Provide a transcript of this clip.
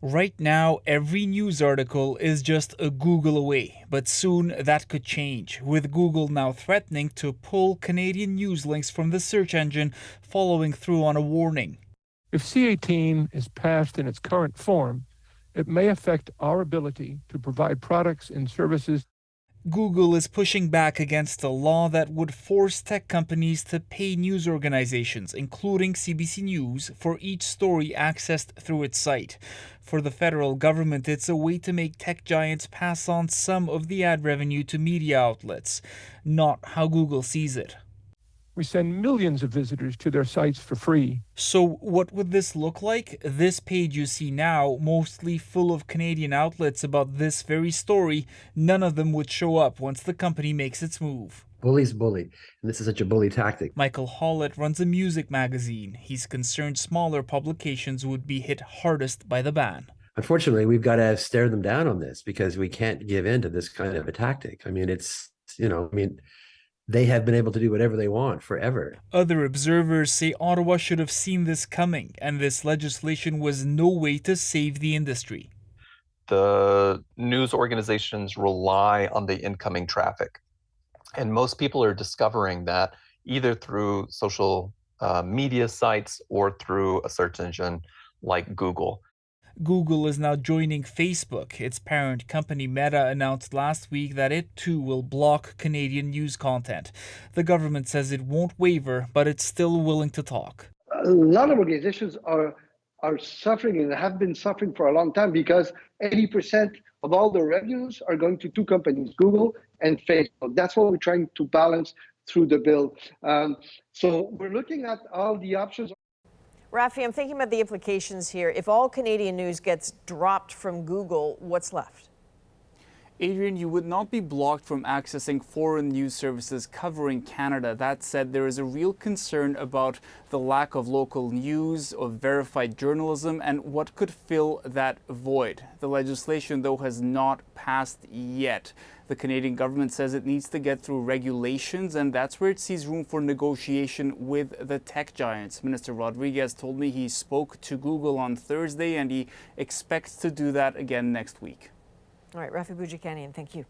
Right now, every news article is just a Google away, but soon that could change, with Google now threatening to pull Canadian news links from the search engine following through on a warning. If C-18 is passed in its current form, it may affect our ability to provide products and services. Google is pushing back against a law that would force tech companies to pay news organizations, including CBC News, for each story accessed through its site. For the federal government, it's a way to make tech giants pass on some of the ad revenue to media outlets, not how Google sees it. We send millions of visitors to their sites for free. So what would this look like? This page you see now, mostly full of Canadian outlets about this very story, none of them would show up once the company makes its move. Bullies bully, and this is such a bully tactic. Michael Hollett runs a music magazine. He's concerned smaller publications would be hit hardest by the ban. Unfortunately, we've got to stare them down on this because we can't give in to this kind of a tactic. I mean, they have been able to do whatever they want forever. Other observers say Ottawa should have seen this coming, and this legislation was no way to save the industry. The news organizations rely on the incoming traffic. And most people are discovering that either through social media sites or through a search engine like Google. Google is now joining Facebook. Its parent company Meta announced last week that it too will block Canadian news content. The government says it won't waver, but it's still willing to talk. A lot of organizations are suffering and have been suffering for a long time because 80% of all the revenues are going to two companies, Google and Facebook. That's what we're trying to balance through the bill. So we're looking at all the options. Rafi, I'm thinking about the implications here. If all Canadian news gets dropped from Google, what's left? Adrienne, you would not be blocked from accessing foreign news services covering Canada. That said, there is a real concern about the lack of local news, of verified journalism, and what could fill that void. The legislation, though, has not passed yet. The Canadian government says it needs to get through regulations, and that's where it sees room for negotiation with the tech giants. Minister Rodriguez told me he spoke to Google on Thursday, and he expects to do that again next week. All right, Rafi Boudjikanian, thank you.